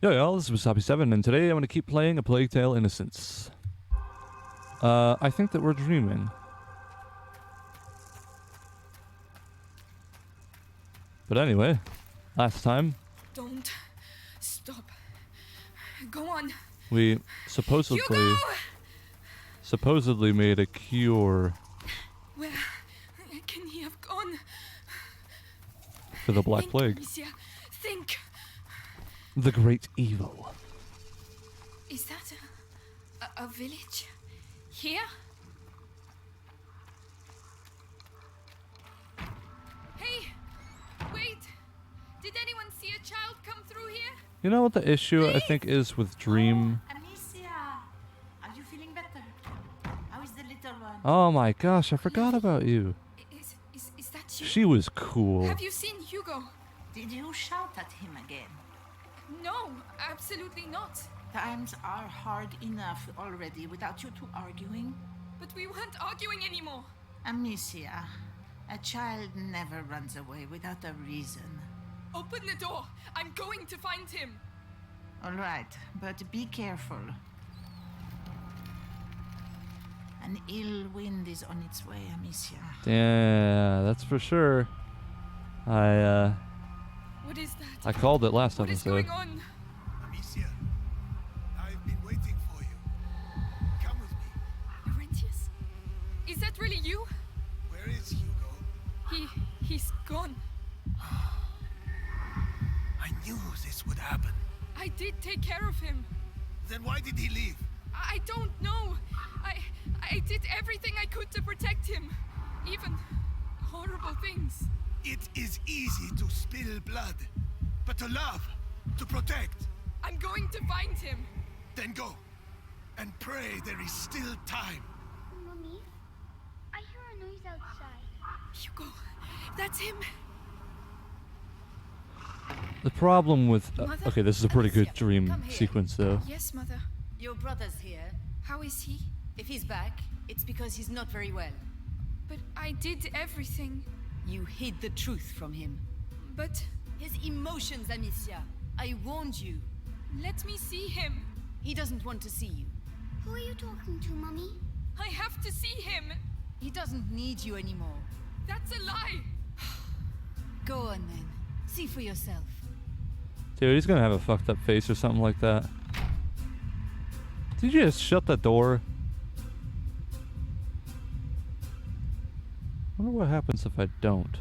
Yo y'all, this is Wasabi7 and today I'm going to keep playing A Plague Tale Innocence. I think that we're dreaming. But anyway, last time... Don't stop. Go on. We supposedly made a cure. Where can he have gone? For the Black Plague. Monsieur. Think. The great evil. Is that a village? Here? Hey! Wait! Did anyone see a child come through here? You know what the issue I think is with Dream? Amicia, are you feeling better? How is the little one? Oh my gosh, I forgot about you. Is that you? She was cool. Have you seen Hugo? Did you shout at him again? No, absolutely not. Times are hard enough already without you two arguing. But we weren't arguing anymore. Amicia, a child never runs away without a reason. Open the door. I'm going to find him. All right, but be careful. An ill wind is on its way, Amicia. Yeah, that's for sure. What is that? I called it last What is episode. going on? Amicia, I've been waiting for you. Come with me. Laurentius? Is that really you? Where is Hugo? He's gone. I knew this would happen. I did take care of him. Then why did he leave? I don't know. I did everything I could to protect him. Even horrible things. It is easy to spill blood, but to love, to protect, I'm going to find him. then go. And pray there is still time. Mommy, I hear a noise outside. Hugo, that's him. The problem with... Mother? okay, this is a pretty good Amicia, dream come here. sequence though. Yes, Mother. Your brother's here. How is he? If he's back, it's because he's not very well. But I did everything. You hid the truth from him. But His emotions, Amicia. I warned you. let me see him. He doesn't want to see you. Who are you talking to, Mommy? I have to see him. He doesn't need you anymore. That's a lie. Go on then. See for yourself. Dude, he's gonna have a fucked up face or something like that. Did you just shut the door? I wonder what happens if I don't.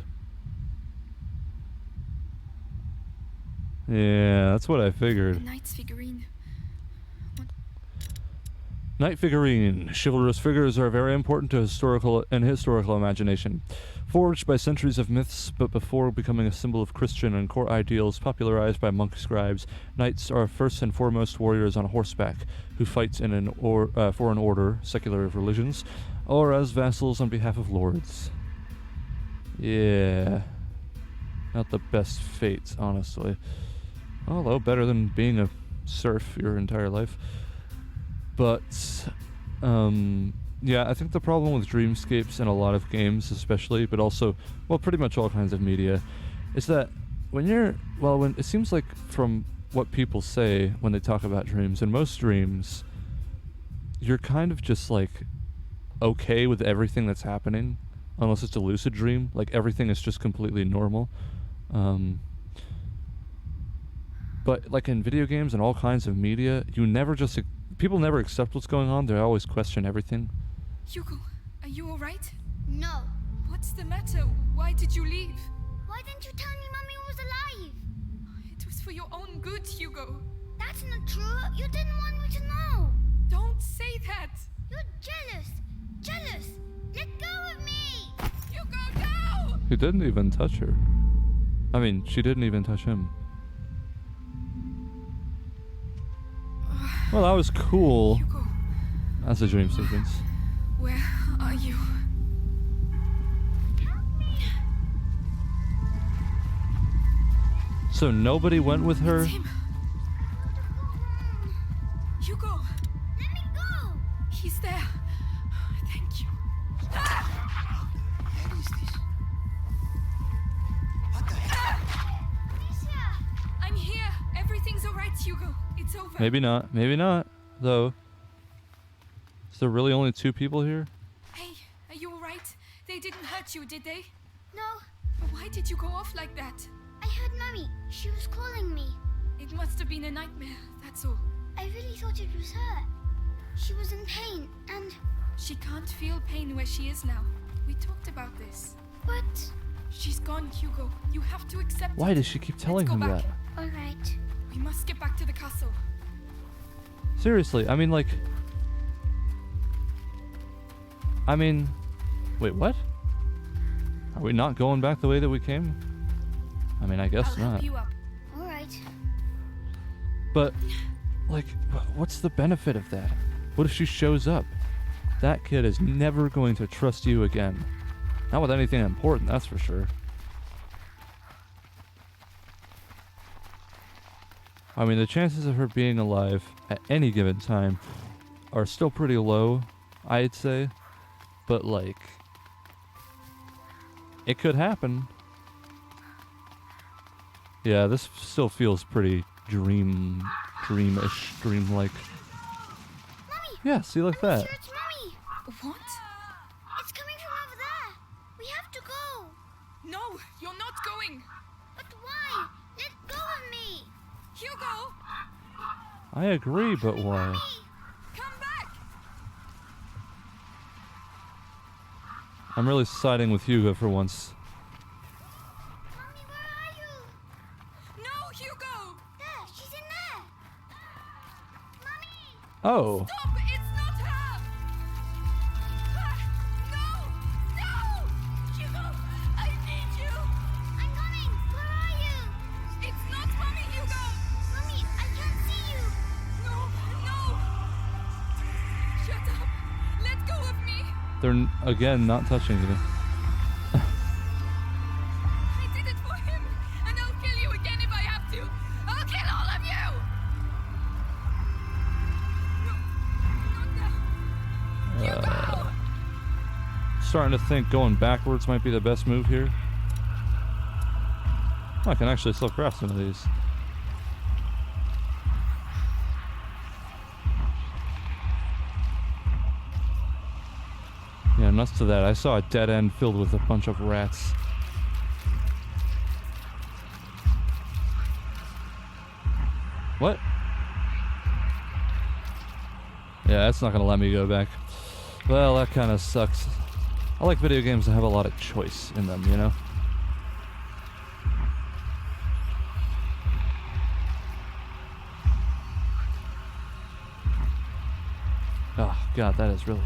Yeah, that's what I A figured. knight's figurine. Knight figurine. Chivalrous figures are very important to historical imagination. Forged by centuries of myths, but before becoming a symbol of Christian and core ideals popularized by monk scribes, knights are first and foremost warriors on horseback, who fight in an foreign order, secular of religions, or as vassals on behalf of lords. Yeah. Not the best fates, honestly. Although, better than being a serf your entire life. But, yeah, I think the problem with dreamscapes in a lot of games especially, but also, well, pretty much all kinds of media, is that when it seems like from what people say when they talk about dreams, in most dreams, you're kind of just like okay with everything that's happening, unless it's a lucid dream, like everything is just completely normal. But like in video games and all kinds of media, people never accept what's going on, they always question everything. Hugo, are you alright? No. What's the matter? Why did you leave? Why didn't you tell me Mommy was alive? It was for your own good, Hugo. That's not true. You didn't want me to know. Don't say that. You're jealous. Jealous. Let go of me. Hugo, no! He didn't even touch her. I mean, she didn't even touch him. Well, that was cool. Hugo, That's a dream sequence. where are you? So nobody went with her? It's him. Hugo, Let me go. he's there. Thank you. What is this? What the heck? Amicia. I'm here. Everything's alright, Hugo, it's over. Maybe not. Maybe not, though. Is there really only 2 people here? Hey, are you alright? They didn't hurt you, did they? No, Why did you go off like that? I heard Mummy. She was calling me. It must have been a nightmare, that's all. I really thought it was her. She was in pain and... She can't feel pain where she is now. We talked about this. But... She's gone, Hugo. You have to accept Why it. does she keep telling Let's him go back. that? Alright. We must get back to the castle. Seriously, I mean, like... Wait, what? Are we not going back the way that we came? I mean, I guess I'll help not. you up. Alright. But, like, what's the benefit of that? What if she shows up? That kid is never going to trust you again. Not with anything important, that's for sure. I mean, the chances of her being alive at any given time are still pretty low, I'd say. But, like, it could happen. Yeah, this still feels pretty dreamish, dreamlike. Mummy! Yeah, see, like I'm that. sure it's Mummy! What? It's coming from over there! We have to go! No, you're not going. But why? Let go of me! Hugo, I agree, but why? Mummy! come back. I'm really siding with Hugo for once. Mummy, where are you? No, Hugo. There, she's in there! Mummy! Oh, Stop, it's not her. Ah, no, no. Hugo, I need you. I'm coming! Where are you? It's not Mommy, Hugo. Mummy, I can't see you! No, no. Shut up. Let go of me. they're again not touching you. I did it for him, and I'll kill you again if I have to. I'll kill all of you. No, not now. Hugo! Starting to think going backwards might be the best move here. I can actually still craft some of these. Yeah, nuts to that. I saw a dead end filled with a bunch of rats. What? Yeah, that's not gonna let me go back. Well, that kind of sucks. I like video games that have a lot of choice in them, you know? Oh, God, that is really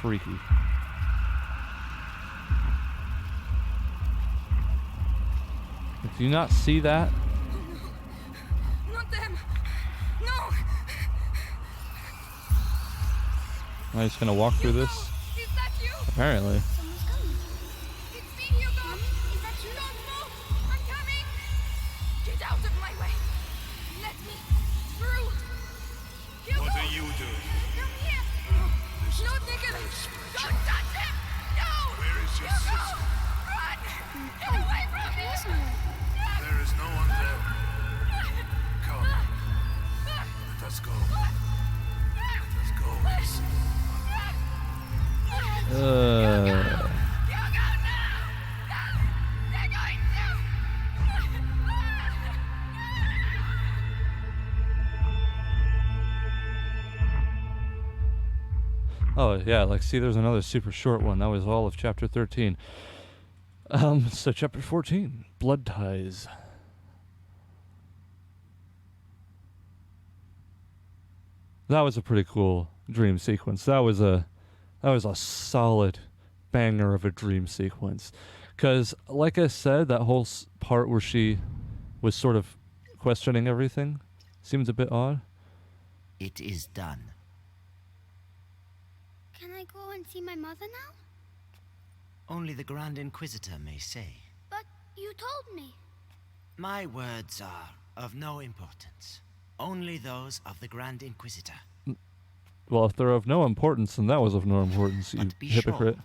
freaky. Do you not see that? Not them. No. Am I just gonna walk through this? Is that you? Apparently. Someone's coming. It's me, Hugo. Is that you? Don't move. I'm coming. Get out of my way. Let me through. Hugo. What are you doing? Come here. No, Nicholas. Don't touch him. No. Where is your Hugo. sister? Run. Get away from me. There isn't one. There is no one there. Come. Let us go. Let us go. Hugo, no. They're going Oh, yeah, like, see, there's another super short one. That was all of chapter 13. So chapter 14, Blood Ties. That was a pretty cool dream sequence. That was a solid banger of a dream sequence. Because, like I said, that whole part where she was sort of questioning everything seems a bit odd. It is done. Can I go and see my mother now? Only the Grand Inquisitor may say. But you told me. My words are of no importance. Only those of the Grand Inquisitor. Well, if they're of no importance, then that was of no importance, you But be hypocrite. sure,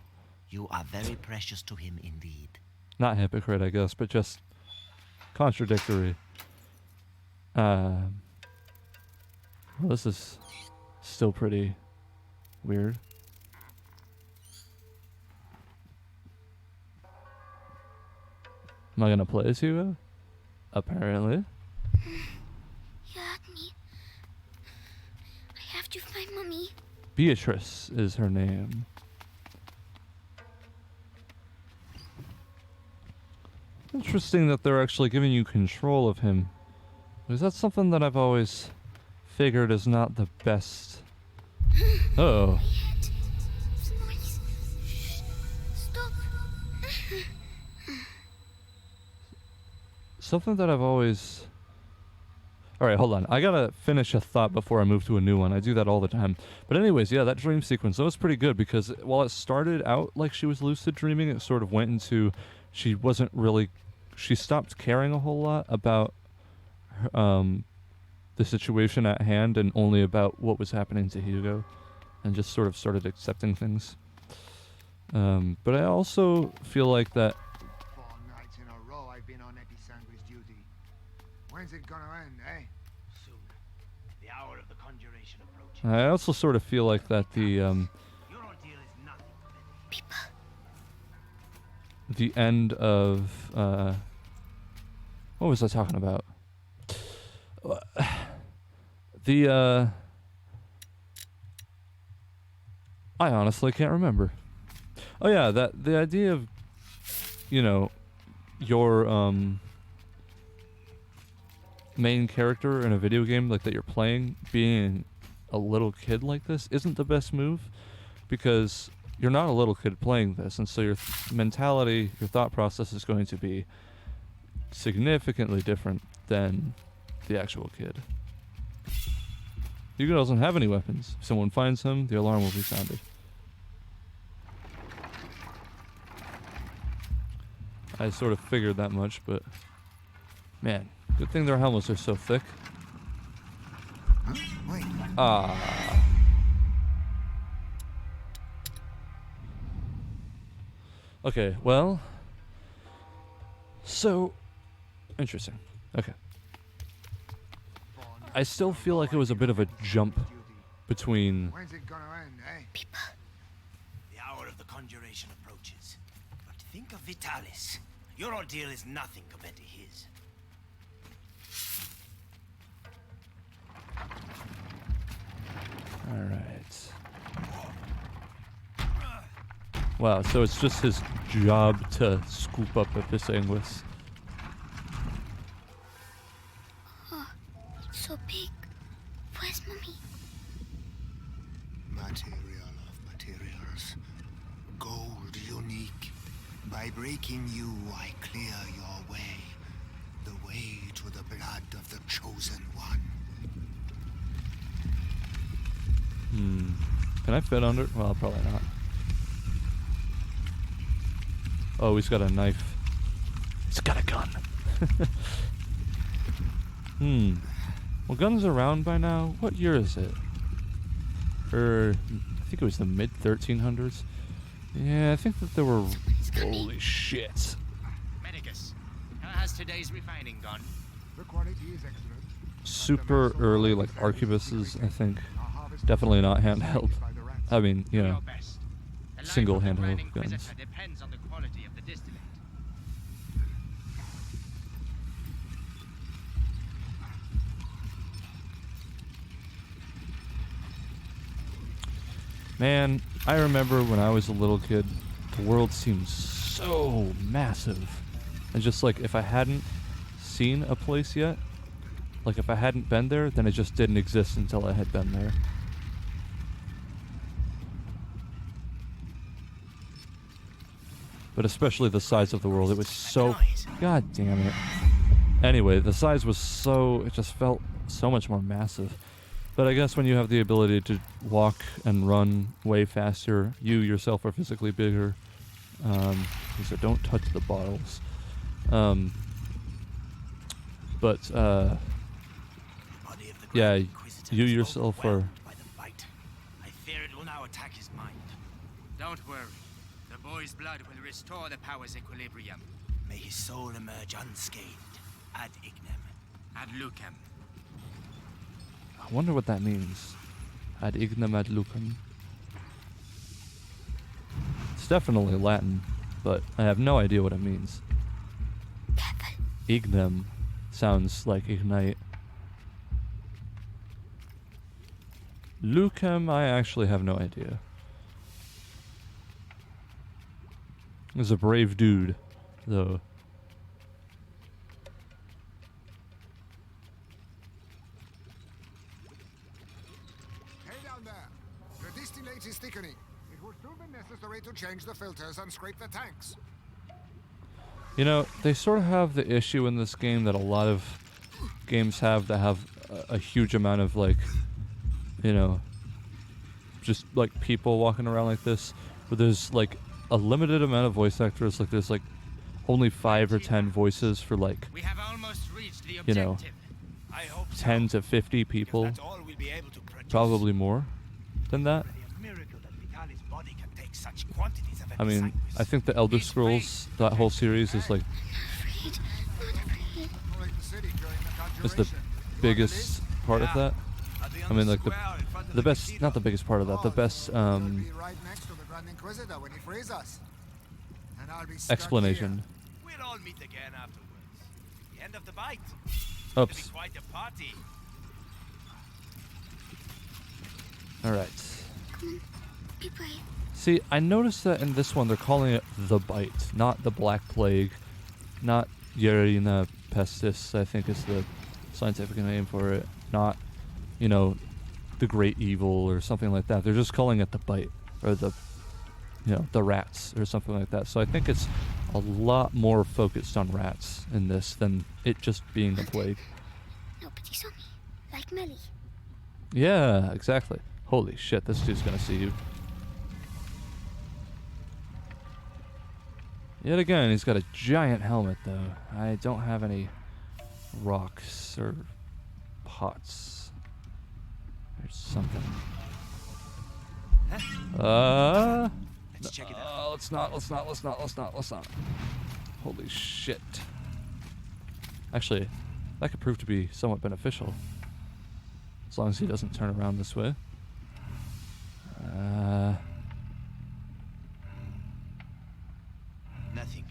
you are very precious to him indeed. Not hypocrite, I guess, but just contradictory. Well, this is still pretty weird. Am I gonna play as Hugo? Apparently. You had me. I have to find Mommy. Beatrice is her name. Interesting that they're actually giving you control of him. Because that's something that I've always figured is not the best. Uh-oh. It's noise. Shh. Stop. Something that I've always... Alright, hold on. I gotta finish a thought before I move to a new one. I do that all the time. But anyways, yeah, that dream sequence, that was pretty good because while it started out like she was lucid dreaming, it sort of went into... She wasn't really... She stopped caring a whole lot about the situation at hand and only about what was happening to Hugo. And just sort of started accepting things. But I also feel like that... 4 nights in a row I've been on Episanguis duty. When's it gonna end, eh? Soon. The hour of the conjuration approaches. I also sort of feel like that the Your ordeal is nothing. People. the end of what was I talking about? I honestly can't remember. Oh yeah, that the idea of, you know, your main character in a video game like that you're playing being a little kid like this isn't the best move, because you're not a little kid playing this, and so your mentality, your thought process is going to be significantly different than the actual kid. Hugo doesn't have any weapons. If someone finds him, the alarm will be sounded. I sort of figured that much, but man, good thing their helmets are so thick. Huh? Wait. Ah. Okay, well, so interesting. Okay. I still feel like it was a bit of a jump between... When's it gonna end, eh? People. The hour of the conjuration approaches. But think of Vitalis. Your ordeal is nothing compared to his. Alright. Wow, so it's just his job to scoop up Episanguis. Oh, it's so big. Where's Mommy? Material of materials. Gold unique. By breaking you, I clear your way. The way to the blood of the chosen one. Can I fit under? Well, probably not. Oh, he's got a knife. He's got a gun. Well, guns are around by now. What year is it? I think it was the mid 1300s. Yeah, I think that there were... Holy shit. Medicus, how has today's refining gone? The quality is excellent. Super early, like arquebuses, I think. Definitely not handheld. I mean, you know, single handheld guns. Depends on the quality of the distillate. Man, I remember when I was a little kid, the world seemed so massive. And just like, if I hadn't seen a place yet, like if I hadn't been there, then it just didn't exist until I had been there. But especially the size of the world, it was so... God damn it. Anyway, the size was so... It just felt so much more massive. But I guess when you have the ability to walk and run way faster, you yourself are physically bigger. So don't touch the bottles. Yeah, you yourself are... I fear it will now attack his mind. Don't worry. The boy's blood will restore the power's equilibrium. May his soul emerge unscathed. Ad ignem. Ad lucem. I wonder what that means. Ad ignem ad lucem. It's definitely Latin, but I have no idea what it means. Ignem sounds like ignite. Lucem, I actually have no idea. He's a brave dude, though. Hey down there. The distillate is thickening. It will soon be necessary to change the filters and scrape the tanks. You know, they sort of have the issue in this game that a lot of games have that have a huge amount of, like, you know, just like people walking around like this, where there's like a limited amount of voice actors. Like there's like only 5 or 10 voices for like, We have almost reached the you know, objective. I hope so. 10 to 50 people, That's all we'll be able to produce. probably more than that. A miracle that Vitalis' body can take such quantities of I mean, epicycles. I think the Elder Scrolls, that whole series is like is the biggest part of that. I mean, like the best, not the biggest part of that, the best explanation. We'll all meet again afterwards. The end of the bite. Oops. It'll be quite a party. All right. Be brave. See, I noticed that in this one they're calling it the Bite, not the Black Plague, not Yerina pestis, I think is the scientific name for it, not, you know, the Great Evil or something like that. They're just calling it the Bite, or the, you know, the rats or something like that. So I think it's a lot more focused on rats in this than it just being a plague. Nobody saw me. Like Melly. Yeah, exactly. Holy shit, this dude's gonna see you. Yet again, he's got a giant helmet, though. I don't have any rocks or pots. There's something. Let's check it out. Let's not. Holy shit. Actually, that could prove to be somewhat beneficial. As long as he doesn't turn around this way. Nothing.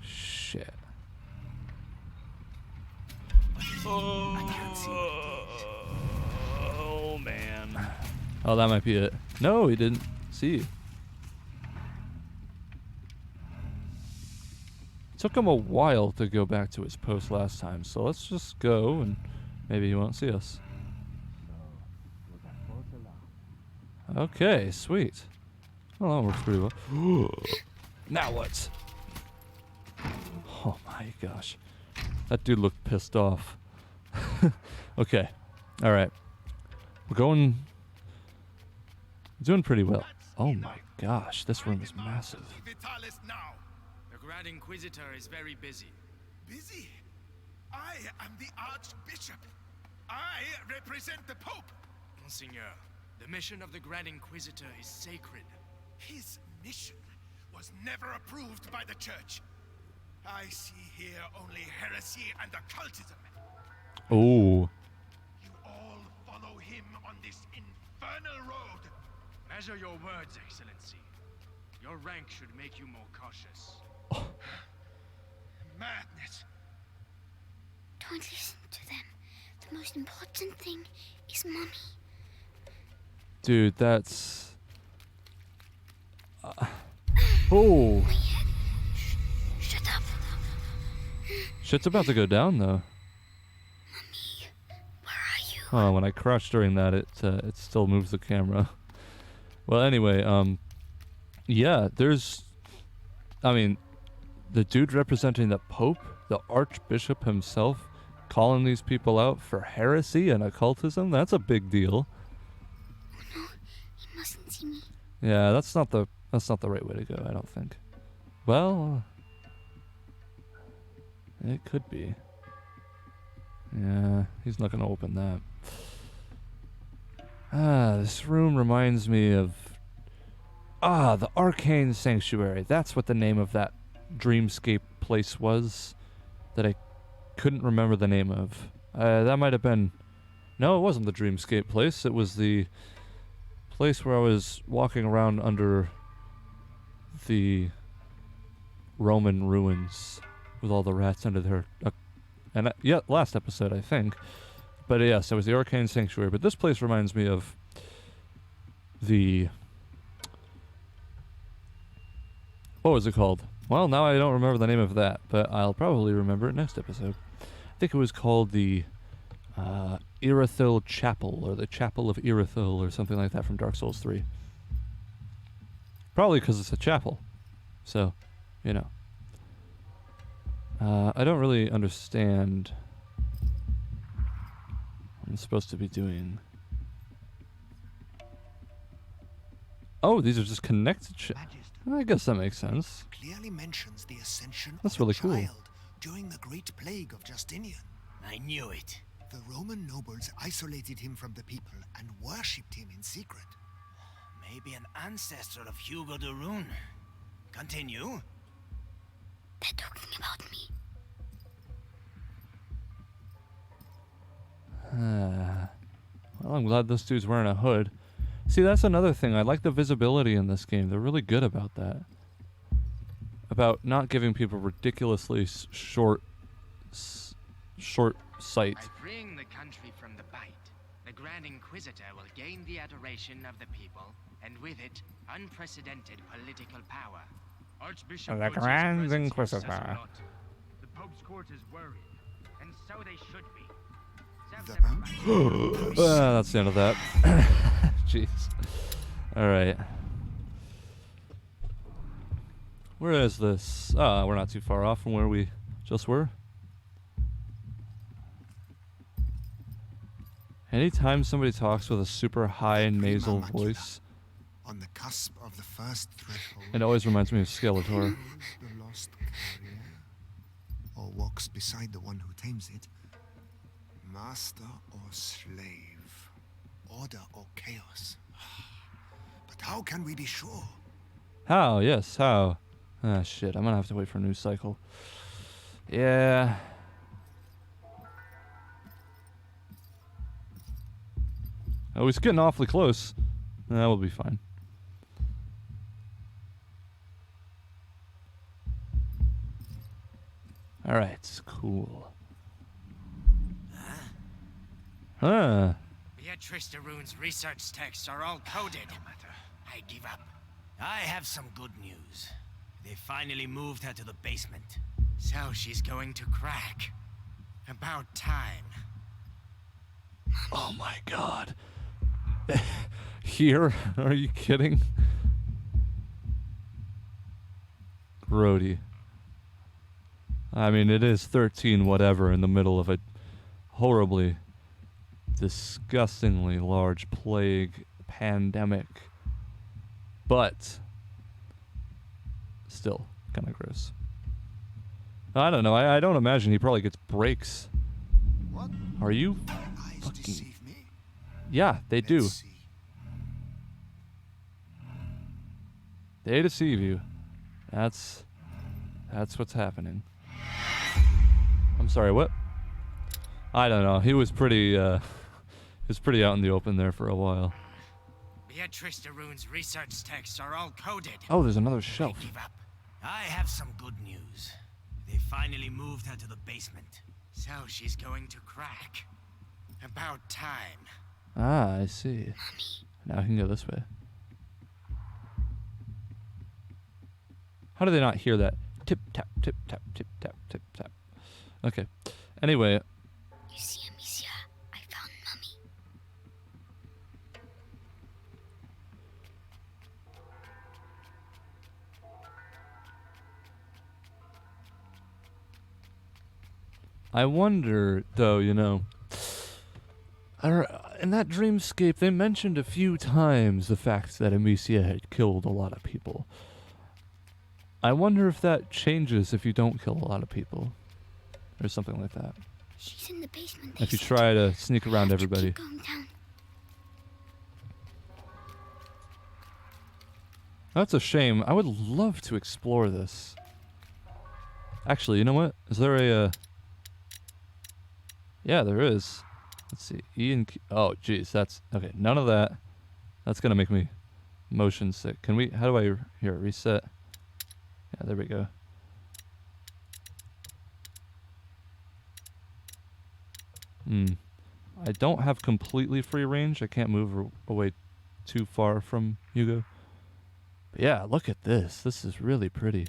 Shit. I can't see Oh, man. Oh, that might be it. No, he didn't see you. Took him a while to go back to his post last time, so let's just go and maybe he won't see us. Okay, sweet. Well, that works pretty well. Now what? Oh my gosh. That dude looked pissed off. Okay. Alright. We're doing pretty well. Oh my gosh, this room is massive. Vitalis now. The Grand Inquisitor is very busy. Busy? I am the Archbishop. I represent the Pope. Monseigneur, the mission of the Grand Inquisitor is sacred. His mission was never approved by the Church. I see here only heresy and occultism. Oh. You all follow him on this infernal road. Measure your words, Excellency. Your rank should make you more cautious. Madness. Don't listen to them. The most important thing is Mommy. Dude, that's... oh. Shut up. Shit's about to go down, though. Mommy, where are you? Oh, when I crouch during that, it still moves the camera. Well, anyway, yeah, there's... I mean, the dude representing the Pope, the Archbishop himself, calling these people out for heresy and occultism, that's a big deal. Oh no, he mustn't see me. Yeah, that's not the right way to go, I don't think. Well, it could be. Yeah, he's not gonna open that. This room reminds me of... the Arcane Sanctuary. That's what the name of that dreamscape place was that I couldn't remember the name of. That might have been No, it wasn't the Dreamscape place. It was the place where I was walking around under the Roman ruins with all the rats under there. And yeah, last episode, I think. But yes, it was the Arcane Sanctuary. But this place reminds me of the... What was it called? Well, now I don't remember the name of that, but I'll probably remember it next episode. I think it was called the Irithil Chapel, or the Chapel of Irithil, or something like that from Dark Souls 3. Probably because it's a chapel. So, you know. I don't really understand what I'm supposed to be doing. Oh, these are just connected shit. I guess that makes sense. Clearly mentions the ascension That's of really a cool. child during the Great Plague of Justinian. I knew it. The Roman nobles isolated him from the people and worshipped him in secret. Maybe an ancestor of Hugo de Rune. Continue. They're talking about me. Well, I'm glad this dude's wearing a hood. See, that's another thing. I like the visibility in this game. They're really good about that. About not giving people ridiculously short sight. By freeing the country from the bite, the Grand Inquisitor will gain the adoration of the people, and with it, unprecedented political power. Archbishop The Butch's Grand presence here Inquisitor. says a lot. The Pope's court is worried, and so they should be. That's the end of that. Jeez. Alright. Where is this? Ah, we're not too far off from where we just were. Anytime somebody talks with a super high nasal voice, On the cusp of the first threshold, it always reminds me of Skeletor. the lost carrier, or walks beside the one who tames it. Master or slave, order or chaos. But how can we be sure? How? Yes, how? Ah, shit. I'm gonna have to wait for a news cycle. Yeah. Oh, he's getting awfully close. That will be fine. Alright, cool. Huh. Beatrice de Rune's research texts are all coded. I give up. I have some good news. They finally moved her to the basement. So she's going to crack. About time. Oh my god. Here? Are you kidding? Grody. I mean, it is 13 whatever in the middle of a horribly, disgustingly large plague pandemic. But still kind of gross. I don't know. I don't imagine he probably gets breaks. What? Are you Eyes fucking... deceive me? Yeah, they do. Let's see. They deceive you. That's what's happening. I'm sorry, what? I don't know. He was pretty out in the open there for a while. Beatrice de Rune's research texts are all coded. Oh, there's another shelf. I give up. I have some good news. They finally moved her to the basement. So she's going to crack. About time. Ah, I see. Now I can go this way. How do they not hear that? Tip, tap, tip, tap, tip, tap, tip, tap. Okay. Anyway. You see, Amicia, I found Mummy. I wonder, though, you know, in that dreamscape, they mentioned a few times the fact that Amicia had killed a lot of people. I wonder if that changes if you don't kill a lot of people, or something like that. She's in the basement. If you try to sneak around everybody. Keep going down. That's a shame. I would love to explore this. Actually, you know what? Is there a... Yeah, there is. Let's see. E and Q. Oh, jeez. That's okay. None of that. That's gonna make me motion sick. Can we? How do I here reset? Yeah, there we go. I don't have completely free range. I can't move away too far from Hugo. But yeah, look at this. This is really pretty.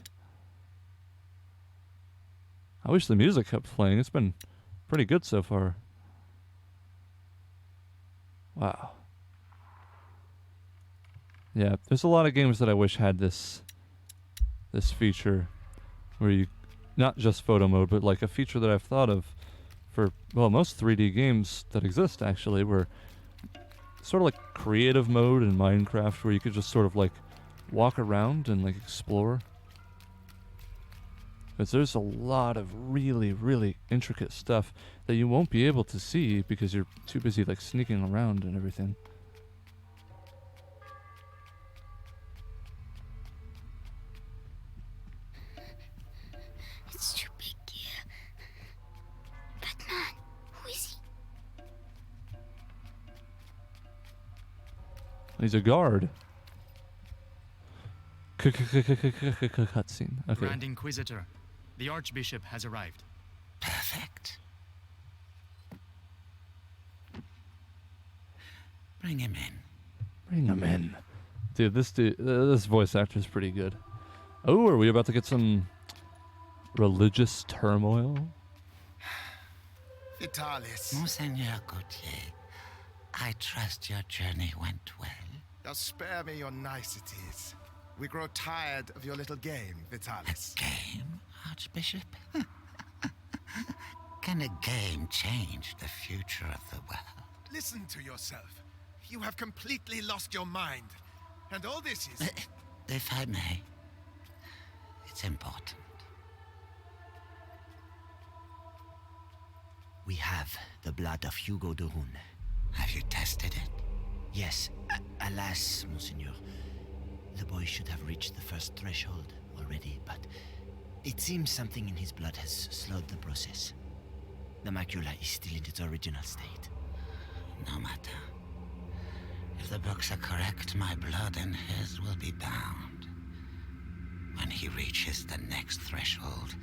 I wish the music kept playing. It's been pretty good so far. Wow. Yeah, there's a lot of games that I wish had this feature where you, not just photo mode, but like a feature that I've thought of for, well, most 3D games that exist actually, were sort of like creative mode in Minecraft, where you could just sort of like walk around and like explore. Because there's a lot of really, really intricate stuff that you won't be able to see because you're too busy like sneaking around and everything. It's too big here. That man, who is he? He's a guard. Cutscene. Okay. Grand Inquisitor, the Archbishop has arrived. Perfect. Bring him in. Bring him in. Dude, this voice actor is pretty good. Oh, are we about to get some religious turmoil? Vitalis. Monseigneur Gautier, I trust your journey went well. Now spare me your niceties. We grow tired of your little game, Vitalis. Game, Archbishop? Can a game change the future of the world? Listen to yourself. You have completely lost your mind. And all this is... If I may, it's important. We have the blood of Hugo de Rune. Have you tested it? Yes. Alas, Monseigneur. The boy should have reached the first threshold already, but it seems something in his blood has slowed the process. The macula is still in its original state. No matter. If the books are correct, my blood and his will be bound. When he reaches the next threshold,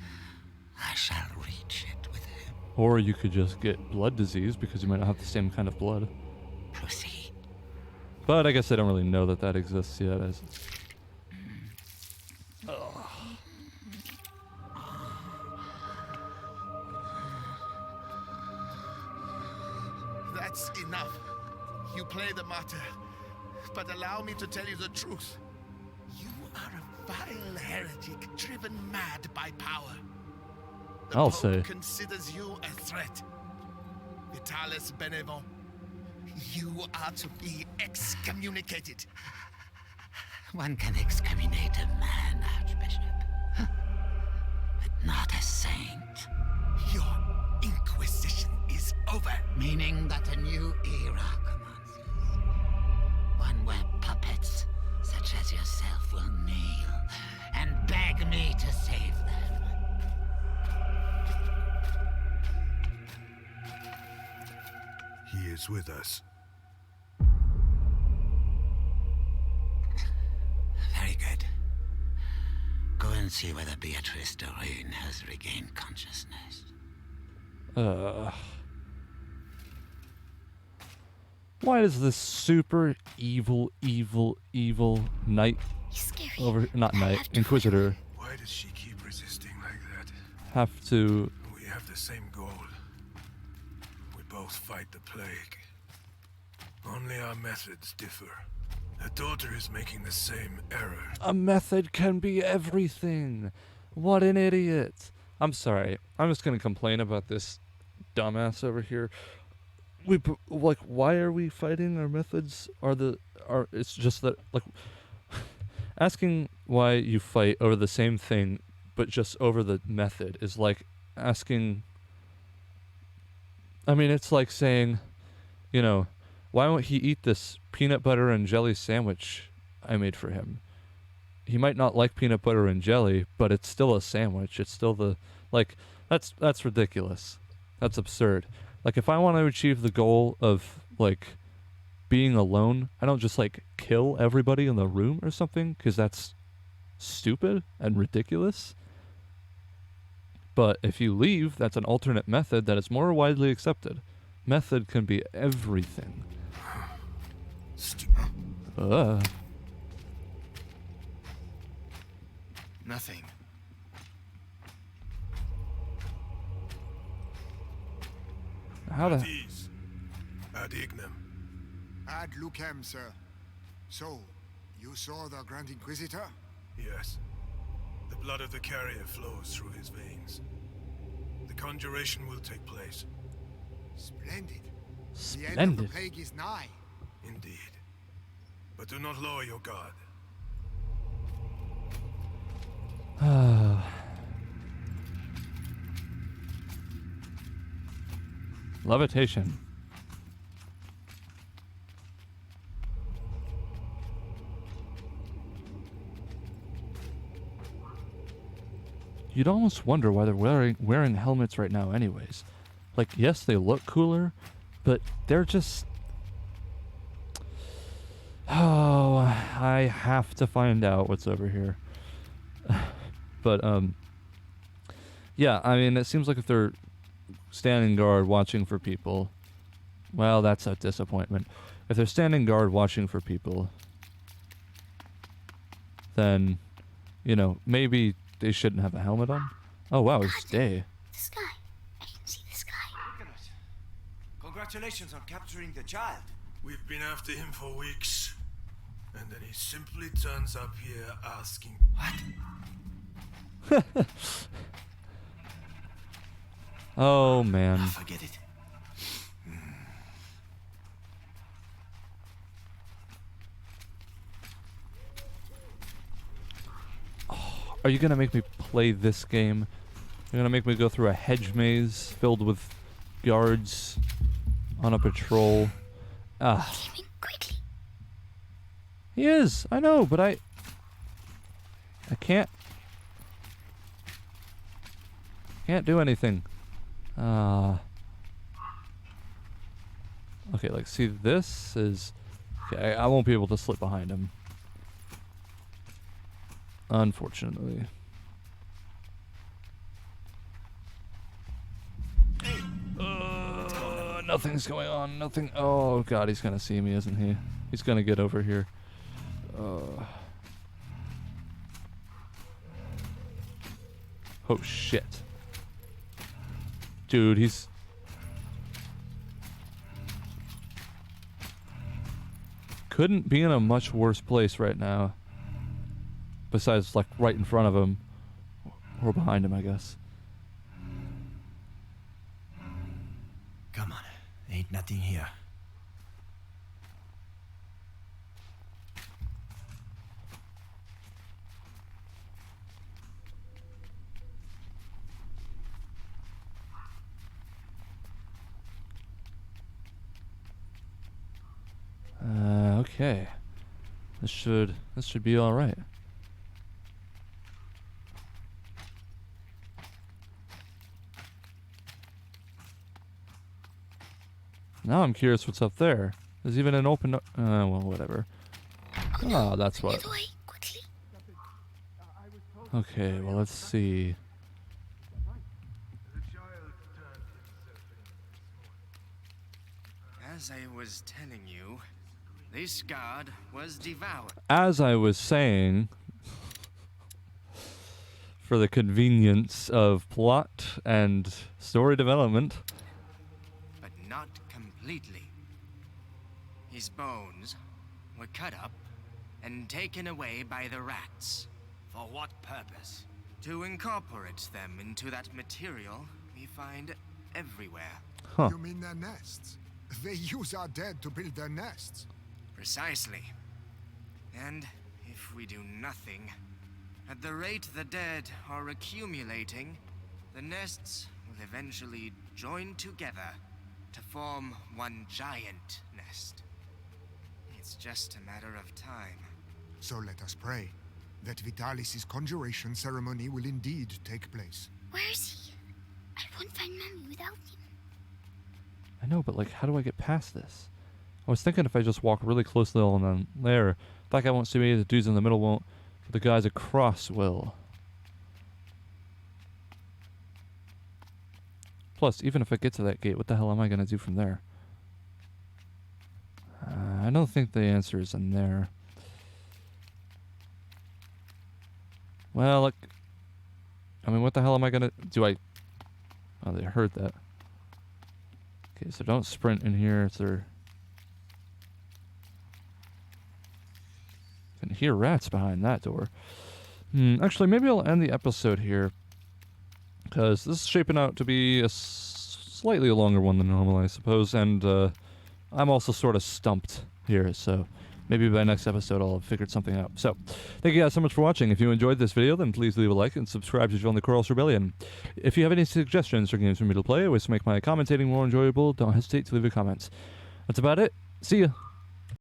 I shall reach it with him. Or you could just get blood disease because you might not have the same kind of blood. Proceed. But I guess I don't really know that that exists yet. As That's enough. You play the martyr, but allow me to tell you the truth. You are a vile heretic driven mad by power. The I'll Pope say. considers you a threat. Vitalis Benevent, you are to be excommunicated. One can excommunicate a man, Archbishop, but not a saint. Your inquisition is over. Meaning that a new era commences. One where puppets, such as yourself, will kneel and beg me to save them. He is with us. Very good. Go and see whether Beatrice de Rune has regained consciousness. Why does this super evil knight not knight, Inquisitor Why does she keep resisting like that? have to... We have the same goal. We both fight the plague. Only our methods differ. Her daughter is making the same error. A method can be everything. What an idiot. I'm sorry. I'm just gonna complain about this dumbass over here. Like, why are we fighting? Our methods are it's just that, like, asking why you fight over the same thing, but just over the method is like asking, I mean, it's like saying, you know, why won't he eat this peanut butter and jelly sandwich I made for him? He might not like peanut butter and jelly, but it's still a sandwich. It's still the, like, that's ridiculous. That's absurd. Like, if I want to achieve the goal of, like, being alone, I don't just, like, kill everybody in the room or something, because that's stupid and ridiculous. But if you leave, that's an alternate method that is more widely accepted. Method can be everything. Nothing. How the... Ad ignem. Ad lucem, sir. So, you saw the Grand Inquisitor? Yes. The blood of the carrier flows through his veins. The conjuration will take place. Splendid. The end of the Splendid. plague is nigh. Indeed. But do not lower your guard. Levitation. You'd almost wonder why they're wearing helmets right now anyways. Like, yes, they look cooler, but they're just... Oh, I have to find out what's over here. But, yeah, I mean, it seems like if they're standing guard watching for people, well, that's a disappointment. If they're standing guard watching for people, then, you know, maybe they shouldn't have a helmet on. Oh, wow, it's day. The sky. I can see the sky. Congratulations on capturing the child. We've been after him for weeks. And then he simply turns up here asking... What? Oh, man. Forget it. Are you gonna make me play this game? You're gonna make me go through a hedge maze filled with guards on a patrol? Ah. Quickly. He is. I know, but I can't do anything. Okay, like, see, this is... Okay, I won't be able to slip behind him. Unfortunately. Nothing's going on. Nothing. Oh, God, he's gonna see me, isn't he? He's gonna get over here. Oh, shit. Dude, he's... Couldn't be in a much worse place right now. Besides, like, right in front of him. Or behind him, I guess. Come on. Ain't nothing here. Okay. This should be all right. Now I'm curious what's up there. There's even an open... well, whatever. Oh, that's what... Okay, well, let's see. As I was telling you, this guard was devoured. As I was saying, for the convenience of plot and story development... But not completely. His bones were cut up and taken away by the rats. For what purpose? To incorporate them into that material we find everywhere. Huh. You mean their nests? They use our dead to build their nests. Precisely. And if we do nothing, at the rate the dead are accumulating, the nests will eventually join together to form one giant nest. It's just a matter of time. So let us pray that Vitalis' conjuration ceremony will indeed take place. Where is he? I won't find Mommy without him. I know, but like, how do I get past this? I was thinking if I just walk really closely along there, the guy won't see me, the dudes in the middle won't, but the guys across will. Plus, even if I get to that gate, what the hell am I going to do from there? I don't think the answer is in there. Well, look. I mean, what the hell am I going to... Oh, they heard that. Okay, so don't sprint in here. It's their... I can hear rats behind that door. Actually, maybe I'll end the episode here. Because this is shaping out to be a slightly longer one than normal, I suppose. And I'm also sort of stumped here, so maybe by next episode I'll have figured something out. So, thank you guys so much for watching. If you enjoyed this video, then please leave a like and subscribe to join the Chorus Rebellion. If you have any suggestions for games for me to play or ways to make my commentating more enjoyable, don't hesitate to leave a comment. That's about it. See ya!